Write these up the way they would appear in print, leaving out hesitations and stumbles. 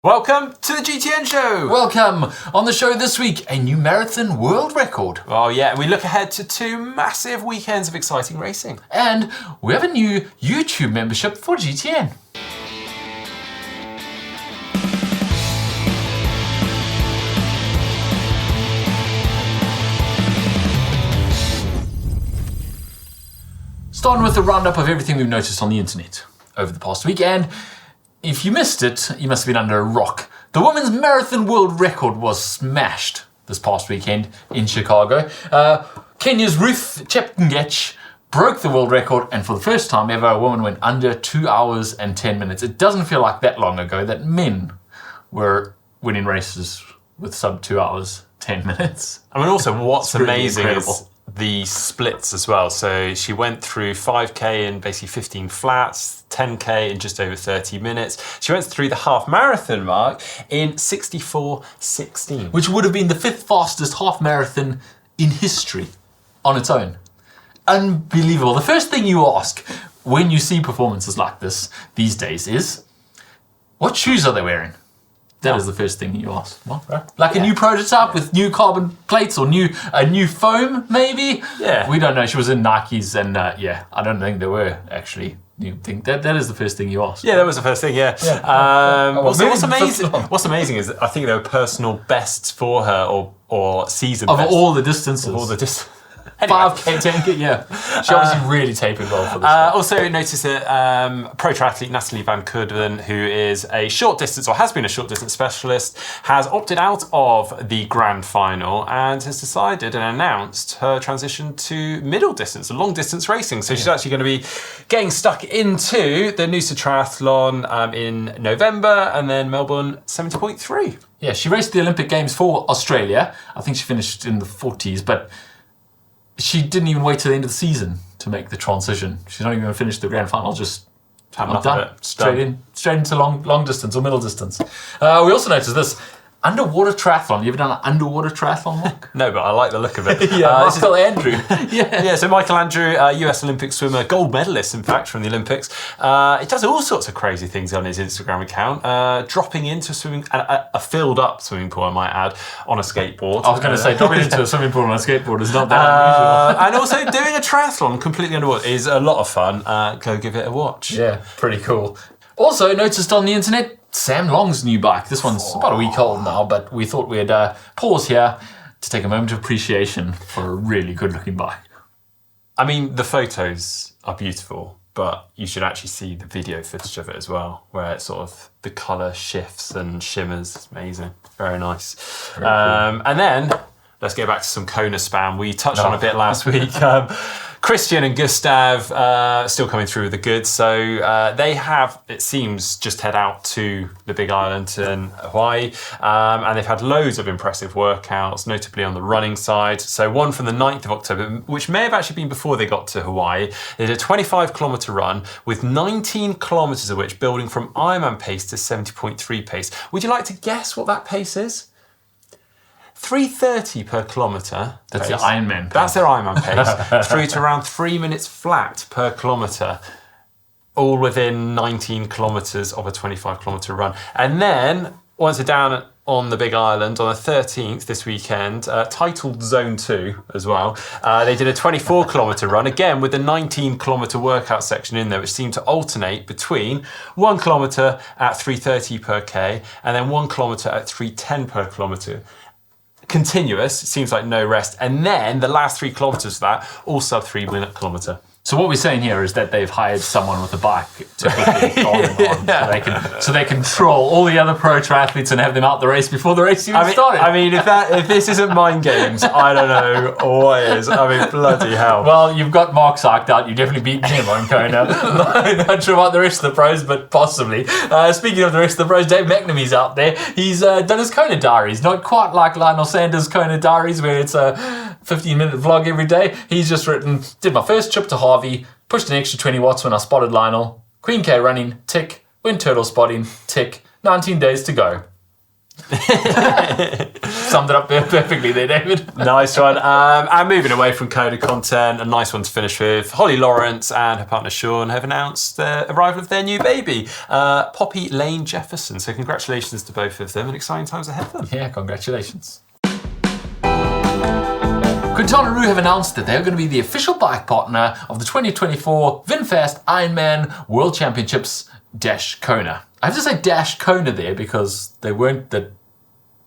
Welcome to the GTN Show! Welcome! On the show this week, a new marathon world record. Oh yeah, we look ahead to 2 massive weekends of exciting racing. And we have a new YouTube membership for GTN. Starting with a roundup of everything we've noticed on the internet over the past week, and if you missed it, you must have been under a rock. The women's marathon world record was smashed this past weekend in Chicago. Kenya's Ruth Chepngetich broke the world record, and for the first time ever, a woman went under 2 hours and 10 minutes. It doesn't feel like that long ago that men were winning races with sub 2 hours, 10 minutes. I mean, also what's really amazing incredible. is the splits as well. So she went through 5K in basically 15 flats, 10K in just over 30 minutes. She went through the half marathon mark in 64:16. Which would have been the 5th fastest half marathon in history on its own. Unbelievable. The first thing you ask when you see performances like this these days is, what shoes are they wearing? That is the first thing you ask. What, right? Like a new prototype with new carbon plates or a new foam, maybe? Yeah. We don't know. She was in Nikes, and I don't think they were actually new thing. That is the first thing you ask. Yeah, that was the first thing, yeah. Also, what's amazing is that I think there were personal bests for her or season Of bests. all the distances. Of all the distances. 5K, 10K, yeah. She obviously really tapered well for this. Also noticed that pro triathlete Natalie van Coevorden, who is a short distance or has been a short distance specialist, has opted out of the Grand Final and has decided and announced her transition to middle distance, long distance racing. So she's actually going to be getting stuck into the Noosa Triathlon in November and then Melbourne 70.3. Yeah, she raced the Olympic Games for Australia. I think she finished in the 40s, but she didn't even wait till the end of the season to make the transition. She's not even going to finish the grand final, just Enough done. of it. Straight into long distance or middle distance. We also noticed this. Underwater triathlon. You ever done an underwater triathlon, Mark? No, but I like the look of it. Michael Andrew. Yeah, so Michael Andrew, US Olympic swimmer, gold medalist, in fact, from the Olympics. He does all sorts of crazy things on his Instagram account, dropping into a filled-up swimming pool, I might add, on a skateboard. I was going to say, dropping into a swimming pool on a skateboard is not that unusual. And also doing a triathlon completely underwater is a lot of fun. Go give it a watch. Yeah, pretty cool. Also noticed on the internet, Sam Long's new bike. This one's about a week old now, but we thought we'd pause here to take a moment of appreciation for a really good-looking bike. I mean, the photos are beautiful, but you should actually see the video footage of it as well, where it sort of, the colour shifts and shimmers. It's amazing. Very nice. Very cool. And then, let's get back to some Kona spam. We touched on a bit last week. Kristian and Gustav still coming through with the goods. So they have, it seems, just head out to the Big Island in Hawaii. And they've had loads of impressive workouts, notably on the running side. So one from the 9th of October, which may have actually been before they got to Hawaii. They did a 25-kilometre run with 19 kilometres of which building from Ironman pace to 70.3 pace. Would you like to guess what that pace is? 3:30 per kilometre. That's the Ironman pace. That's their Ironman pace. Through to around 3 minutes flat per kilometre, all within 19 kilometres of a 25-kilometre run. And then, once they're down on the Big Island on the 13th this weekend, titled Zone 2 as well, they did a 24-kilometre run, again with a 19-kilometre workout section in there, which seemed to alternate between 1 kilometre at 3:30 per K and then 1 kilometre at 3:10 per kilometre. Continuous, it seems like no rest, and then the last 3 kilometres of that, all sub 3 minute kilometre. So what we're saying here is that they've hired someone with a bike to put the on, so they can troll all the other pro triathletes and have them out the race before the race even started. I mean, if this isn't mind games, I don't know what is. I mean, bloody hell. Well, you've got Mark psyched out. You definitely beat him on Kona. Not sure about the rest of the pros, but possibly. Speaking of the rest of the pros, Dave McNamee's out there. He's done his Kona diaries. Not quite like Lionel Sanders' Kona diaries, where it's a 15-minute vlog every day. He's just written, did my first trip to Harvey, pushed an extra 20 watts when I spotted Lionel, Queen K running, tick, wind turtle spotting, tick, 19 days to go. Summed it up there perfectly there, David. Nice one. And moving away from Kona content, a nice one to finish with. Holly Lawrence and her partner Sean have announced the arrival of their new baby, Poppy Lane Jefferson. So congratulations to both of them and exciting times ahead of them. Yeah, congratulations. Quintana Roo have announced that they're going to be the official bike partner of the 2024 VinFast IRONMAN World Championships Kona. I have to say Kona there because they weren't the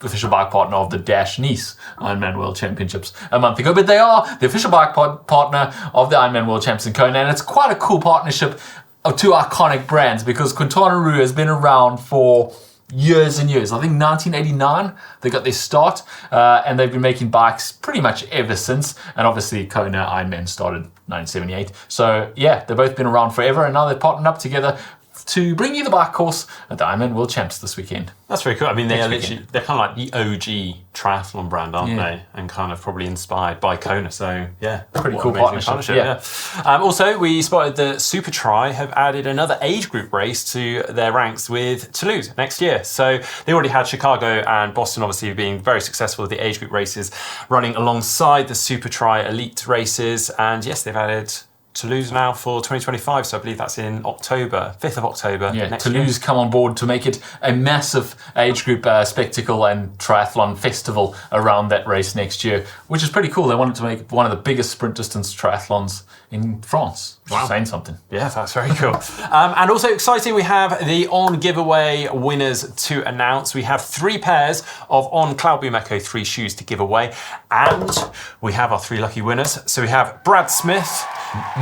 official bike partner of the Nice IRONMAN World Championships a month ago, but they are the official bike partner of the IRONMAN World Championships in Kona, and it's quite a cool partnership of two iconic brands because Quintana Roo has been around for years and years. I think 1989 they got their start, and they've been making bikes pretty much ever since. And obviously Kona Ironman started 1978. So yeah, they've both been around forever, and now they've partnered up together to bring you the bike course at the Ironman World Champs this weekend. That's very cool. I mean, they're kind of like the OG triathlon brand, aren't they? And kind of probably inspired by Kona. So yeah, pretty cool partnership. Yeah. Also, we spotted that Supertri have added another age group race to their ranks with Toulouse next year. So they already had Chicago and Boston, obviously being very successful with the age group races, running alongside the Supertri elite races. And yes, they've added Toulouse now for 2025, so I believe that's in October, 5th of October. Yeah, Toulouse come on board to make it a massive age group spectacle and triathlon festival around that race next year, which is pretty cool. They wanted to make one of the biggest sprint distance triathlons in France, which is saying something. Yeah, that's very cool. And also exciting, we have the On giveaway winners to announce. We have 3 pairs of On Cloudboom Echo 3 shoes to give away, and we have our 3 lucky winners. So we have Brad Smith,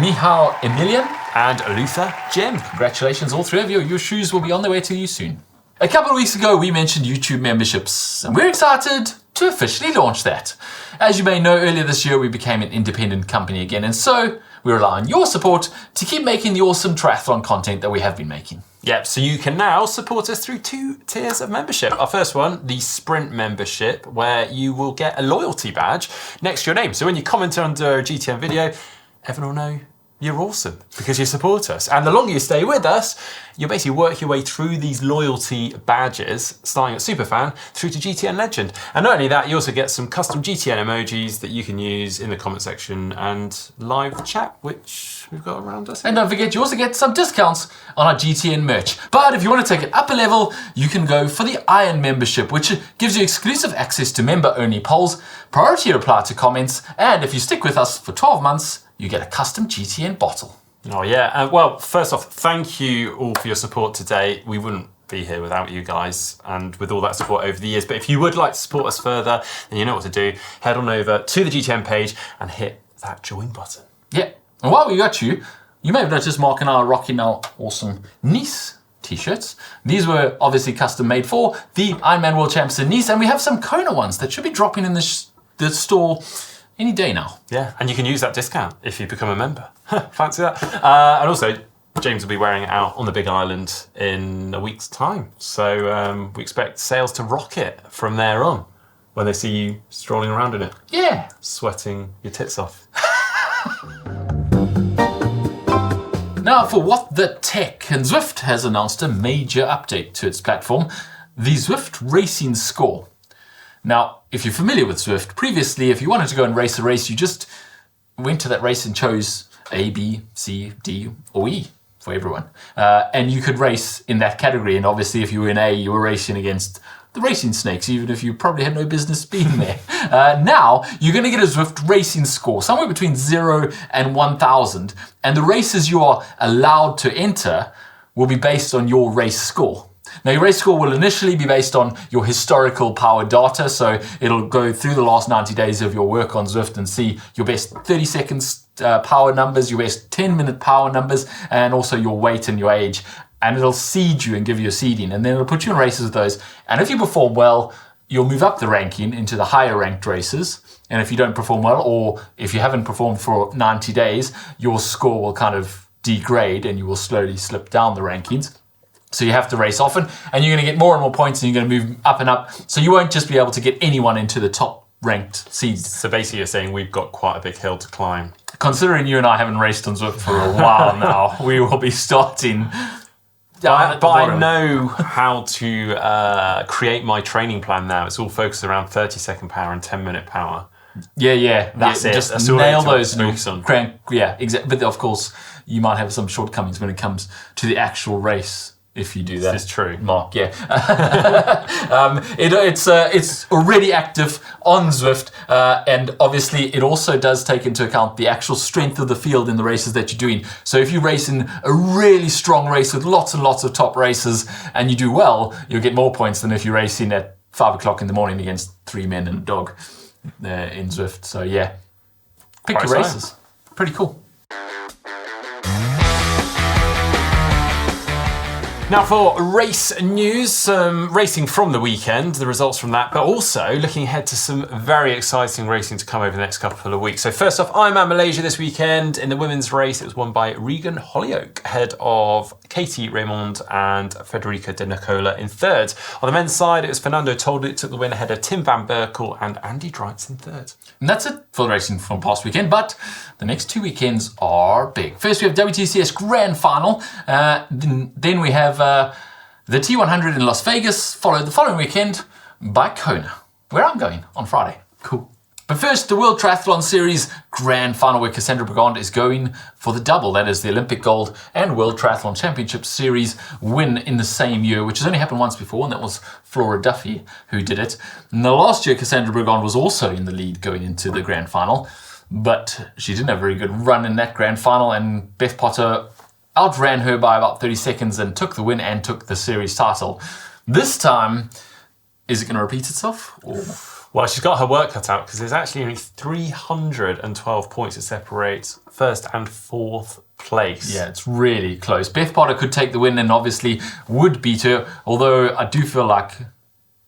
Michal Emilian, and Luther Jim. Congratulations, all 3 of you. Your shoes will be on their way to you soon. A couple of weeks ago, we mentioned YouTube memberships, and we're excited to officially launch that. As you may know, earlier this year, we became an independent company again, and so we rely on your support to keep making the awesome triathlon content that we have been making. Yep, so you can now support us through 2 tiers of membership. Our first one, the Sprint membership, where you will get a loyalty badge next to your name. So when you comment under a GTN video, everyone will know you're awesome because you support us. And the longer you stay with us, you'll basically work your way through these loyalty badges, starting at Superfan through to GTN Legend. And not only that, you also get some custom GTN emojis that you can use in the comment section and live chat, which we've got around us. And don't forget, you also get some discounts on our GTN merch. But if you want to take it up a level, you can go for the Iron membership, which gives you exclusive access to member-only polls, priority reply to comments, and if you stick with us for 12 months, you get a custom GTN bottle. Oh yeah, well, first off, thank you all for your support today. We wouldn't be here without you guys and with all that support over the years. But if you would like to support us further, then you know what to do. Head on over to the GTN page and hit that join button. Yeah, and while we got you, you may have noticed Mark and I are rocking our awesome Nice t-shirts. These were obviously custom made for the Ironman World Champs in Nice, and we have some Kona ones that should be dropping in the store any day now. Yeah, and you can use that discount if you become a member. Fancy that. And also, James will be wearing it out on the Big Island in a week's time. So we expect sales to rocket from there on when they see you strolling around in it. Yeah. Sweating your tits off. Now for What the Tech, and Zwift has announced a major update to its platform, the Zwift Racing Score. Now, if you're familiar with Zwift, previously, if you wanted to go and race a race, you just went to that race and chose A, B, C, D, or E for everyone. And you could race in that category. And obviously, if you were in A, you were racing against the racing snakes, even if you probably had no business being there. Now, you're going to get a Zwift Racing Score, somewhere between 0 and 1,000. And the races you are allowed to enter will be based on your race score. Now, your race score will initially be based on your historical power data, so it'll go through the last 90 days of your work on Zwift and see your best 30 seconds power numbers, your best 10-minute power numbers, and also your weight and your age. And it'll seed you and give you a seeding, and then it'll put you in races with those. And if you perform well, you'll move up the ranking into the higher ranked races. And if you don't perform well, or if you haven't performed for 90 days, your score will kind of degrade and you will slowly slip down the rankings. So you have to race often, and you're going to get more and more points, and you're going to move up and up. So you won't just be able to get anyone into the top ranked seeds. So basically you're saying we've got quite a big hill to climb. Considering you and I haven't raced on Zwift for a while now, we will be starting But I know how to create my training plan now. It's all focused around 30-second power and 10-minute power. Yeah. That's it. Just That's all nail I those. focus on. Exactly. But of course, you might have some shortcomings when it comes to the actual race. If you do that, it's true, Mark. Yeah, it's already active on Zwift, and obviously it also does take into account the actual strength of the field in the races that you're doing. So if you race in a really strong race with lots and lots of top races, and you do well, you'll get more points than if you race in at 5 o'clock in the morning against 3 men and a dog in Zwift. So yeah, pick your races. Pretty cool. Now for race news, some racing from the weekend, the results from that, but also looking ahead to some very exciting racing to come over the next couple of weeks. So first off, IRONMAN Malaysia this weekend. In the women's race, it was won by Regan Hollyoak, ahead of Katie Raymond and Federica De Nicola in third. On the men's side, it was Fernando Toldi took the win ahead of Tim Van Berkel and Andy Dreitz in third. And that's it for the racing from past weekend, but the next 2 weekends are big. First, we have WTCS Grand Final. Then we have the T100 in Las Vegas, followed the following weekend by Kona, where I'm going on Friday. Cool. But first, the World Triathlon Series Grand Final, where Cassandra Brigand is going for the double. That is the Olympic gold and World Triathlon Championship Series win in the same year, which has only happened once before, and that was Flora Duffy who did it. And the last year, Cassandra Brigand was also in the lead going into the Grand Final, but she didn't have a very good run in that Grand Final, and Beth Potter outran her by about 30 seconds and took the win and took the series title. This time, is it going to repeat itself? Or? Well, she's got her work cut out because there's actually only 312 points that separate first and fourth place. Yeah, it's really close. Beth Potter could take the win and obviously would beat her, although I do feel like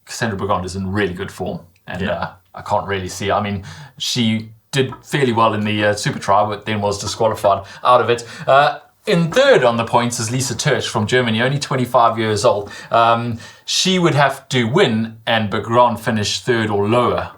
Cassandra Brigand is in really good form. And I can't really see. I mean, she did fairly well in the Supertri, but then was disqualified out of it. In third on the points is Lisa Turch from Germany, only 25 years old. She would have to win and Brigand finish third or lower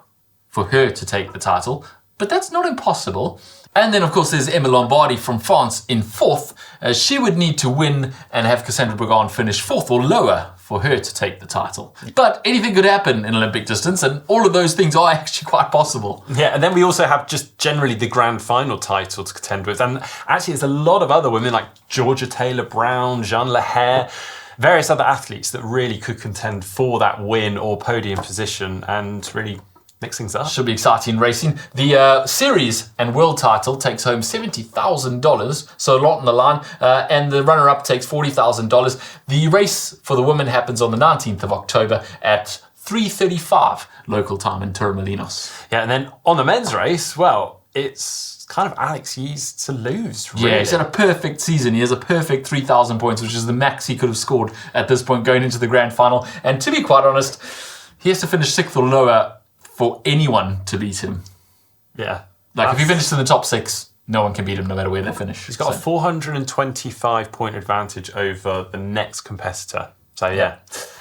for her to take the title, but that's not impossible. And then, of course, there's Emma Lombardi from France in fourth. She would need to win and have Cassandra Brigand finish fourth or lower for her to take the title. But anything could happen in Olympic distance, and all of those things are actually quite possible. Yeah, and then we also have just generally the grand final title to contend with. And actually, there's a lot of other women like Georgia Taylor-Brown, Jeanne Lahaye, various other athletes that really could contend for that win or podium position and really mix things up. Should be exciting racing. The series and world title takes home $70,000, so a lot on the line, and the runner-up takes $40,000. The race for the women happens on the 19th of October at 3:35 local time in Torremolinos. Yeah, and then on the men's race, well, it's kind of Alex Yee's to lose, really. Yeah, he's had a perfect season. He has a perfect 3,000 points, which is the max he could have scored at this point going into the grand final. And to be quite honest, he has to finish sixth or lower for anyone to beat him. Yeah. Like if he finishes in the top six, no one can beat him no matter where they finish. He's got a 425 point advantage over the next competitor. So yeah.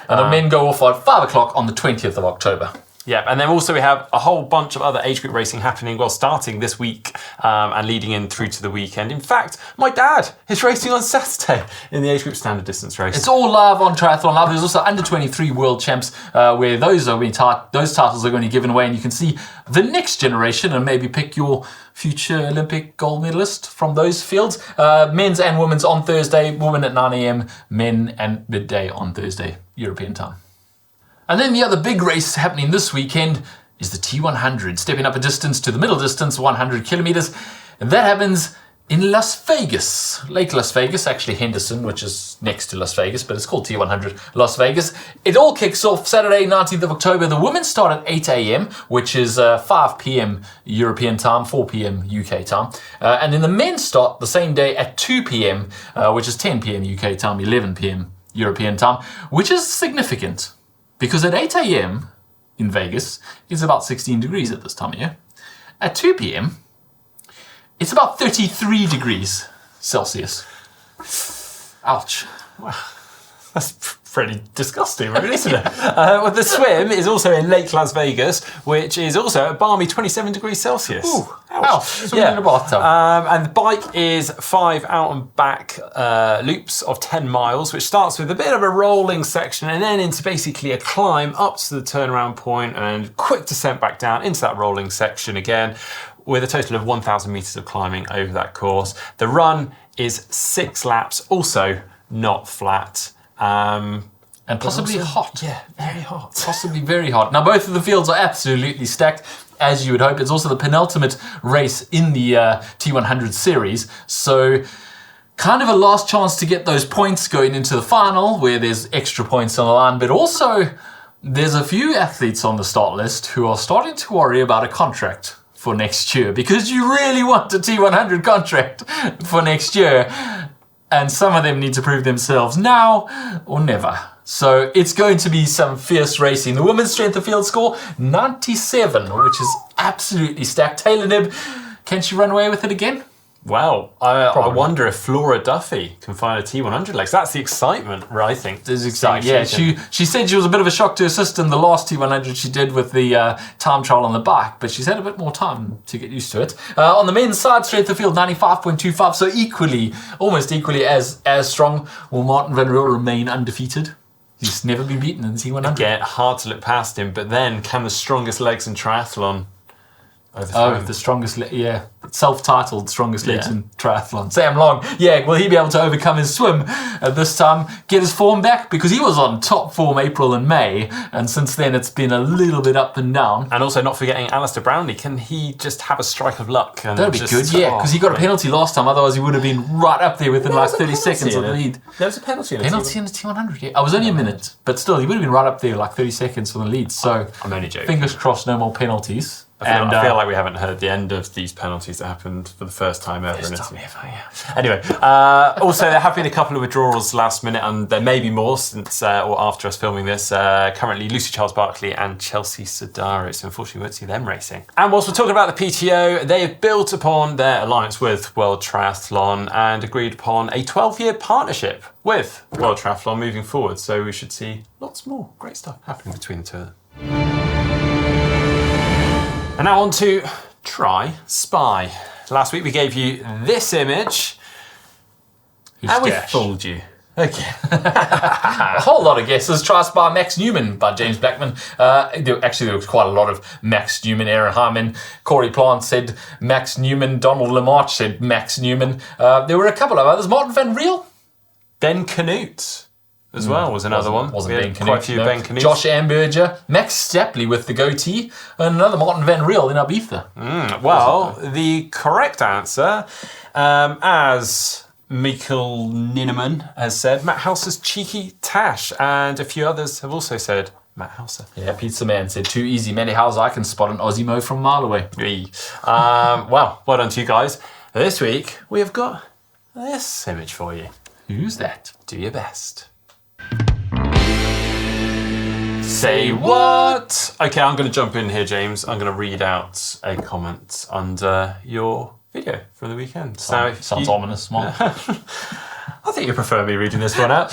And the men go off at 5 o'clock on the 20th of October. Yeah, and then also we have a whole bunch of other age group racing happening, well, starting this week and leading in through to the weekend. In fact, my dad is racing on Saturday in the age group standard distance race. It's all live on Triathlon Live. There's also under 23 world champs where those titles are going to be given away, and you can see the next generation and maybe pick your future Olympic gold medalist from those fields. Men's and women's on Thursday, women at 9 a.m, men and midday on Thursday, European time. And then the other big race happening this weekend is the T100, stepping up a distance to the middle distance, 100 kilometers. And that happens in Las Vegas, Lake Las Vegas, actually Henderson, which is next to Las Vegas, but it's called T100 Las Vegas. It all kicks off Saturday, 19th of October. The women start at 8 a.m, which is 5 p.m. European time, 4 p.m. UK time. And then the men start the same day at 2 p.m, which is 10 p.m. UK time, 11 p.m. European time, which is significant. Because at 8 a.m. in Vegas, it's about 16 degrees at this time of year. At 2 p.m, it's about 33 degrees Celsius. Ouch. Wow, that's pretty disgusting, really, isn't it? Well, the swim is also in Lake Las Vegas, which is also a balmy 27 degrees Celsius. Ooh. Swimming in a bathtub. And the bike is 5 out and back loops of 10 miles, which starts with a bit of a rolling section and then into basically a climb up to the turnaround point and quick descent back down into that rolling section again, with a total of 1,000 meters of climbing over that course. The run is 6 laps, also not flat. And possibly hot. Yeah, very hot. Possibly very hot. Now, both of the fields are absolutely stacked, as you would hope. It's also the penultimate race in the T100 series. So, kind of a last chance to get those points going into the final, where there's extra points on the line. But also, there's a few athletes on the start list who are starting to worry about a contract for next year, because you really want a T100 contract for next year. And some of them need to prove themselves now or never. So it's going to be some fierce racing. The women's strength of field score, 97, which is absolutely stacked. Taylor Knibb, can she run away with it again? Well, I wonder if Flora Duffy can find a T100 legs. That's the excitement, I think. There's excitement. Yeah, she said she was a bit of a shock to her sister in the last T100 she did with the time trial on the bike, but she's had a bit more time to get used to it. On the men's side, strength of field, 95.25, so almost equally as strong. Will Martin van Riel remain undefeated? He's never been beaten in the T100. Again, hard to look past him, but then can the strongest legs in triathlon overthrow the strongest, self-titled strongest legs in triathlon, Sam Long. Yeah, will he be able to overcome his swim at this time, get his form back? Because he was on top form April and May, and since then it's been a little bit up and down. And also not forgetting Alistair Brownlee. Can he just have a strike of luck? And that'd be good, yeah, because he got a penalty last time, otherwise he would have been right up there within like 30 seconds of the lead. There was a penalty in the T100, yeah. I was only a minute, but still, he would have been right up there like 30 seconds from the lead. So I'm only joking. Fingers crossed, no more penalties. I feel like we haven't heard the end of these penalties that happened for the first time ever. Anyway, also there have been a couple of withdrawals last minute, and there may be more since or after us filming this. Currently, Lucy Charles-Barkley and Chelsea Sodaro, so unfortunately we won't see them racing. And whilst we're talking about the PTO, they have built upon their alliance with World Triathlon and agreed upon a 12-year partnership with World Triathlon moving forward. So we should see lots more great stuff happening between the two of them. And now on to Try Spy. Last week we gave you this image, and we fooled you. Okay. A whole lot of guesses. Try Spy Max Newman by James Blackman. There was quite a lot of Max Newman. Aaron Hyman, Corey Plant said Max Newman. Donald Lamarche said Max Newman. There were a couple of others. Martin van Riel. Ben Canute as well was another one. Wasn't Ben Canute. Quite a few Ben Canute. Josh Amberger, Max Stapley with the goatee, and another Martin van Riel in Ibiza. Well, the correct answer, as Mikkel Ninneman has said, Matt Hauser's Cheeky Tash, and a few others have also said Matt Hauser. Yeah, Pizza Man said, too easy, Matty Hauser, I can spot an Aussie mo from a mile away. Well done to you guys. This week, we have got this image for you. Who's that? Do your best. Say what? Okay, I'm going to jump in here, James. I'm going to read out a comment under your video from the weekend. Sounds ominous, Mark. I think you prefer me reading this one out.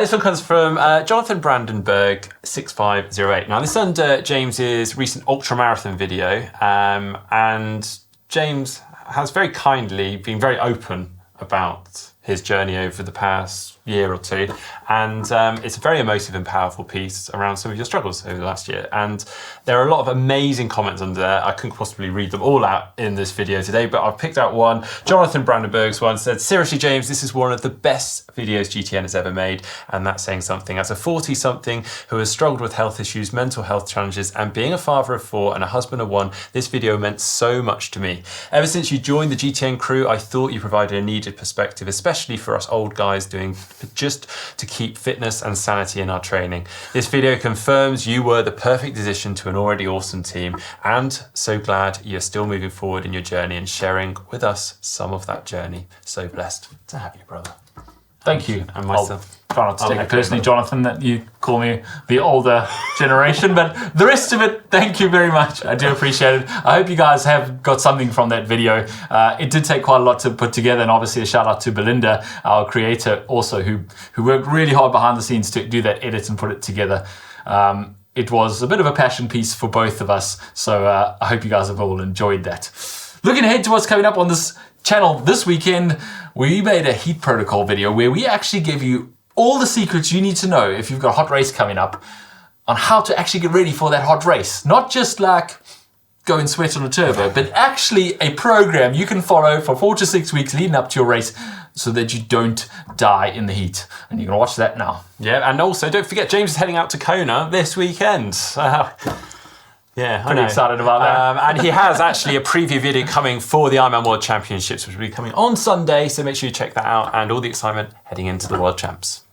This one comes from Jonathan Brandenburg 6508. Now, this is under James's recent ultramarathon video, and James has very kindly been very open about his journey over the past year or two, and it's a very emotive and powerful piece around some of your struggles over the last year, and there are a lot of amazing comments under there. I couldn't possibly read them all out in this video today, but I've picked out one. Jonathan Brandenburg's one said, seriously James, this is one of the best videos GTN has ever made, and that's saying something. As a 40-something who has struggled with health issues, mental health challenges, and being a father of 4 and a husband of 1, this video meant so much to me. Ever since you joined the GTN crew, I thought you provided a needed perspective, especially for us old guys doing just to keep fitness and sanity in our training. This video confirms you were the perfect addition to an already awesome team, and so glad you're still moving forward in your journey and sharing with us some of that journey. So blessed to have you, brother. Thank you. And myself. Try not to take it personally, Jonathan, that you call me the older generation, but the rest of it, thank you very much. I do appreciate it. I hope you guys have got something from that video. It did take quite a lot to put together, and obviously a shout out to Belinda, our creator, also, who worked really hard behind the scenes to do that edit and put it together. It was a bit of a passion piece for both of us, so I hope you guys have all enjoyed that. Looking ahead to what's coming up on this channel this weekend, we made a heat protocol video where we actually give you all the secrets you need to know if you've got a hot race coming up on how to actually get ready for that hot race. Not just like go and sweat on a turbo, but actually a program you can follow for 4 to 6 weeks leading up to your race so that you don't die in the heat. And you're going to watch that now. Yeah, and also don't forget, James is heading out to Kona this weekend. Yeah, Pretty excited about that. And he has actually a preview video coming for the IRONMAN World Championships, which will be coming on Sunday, so make sure you check that out, and all the excitement heading into the World Champs.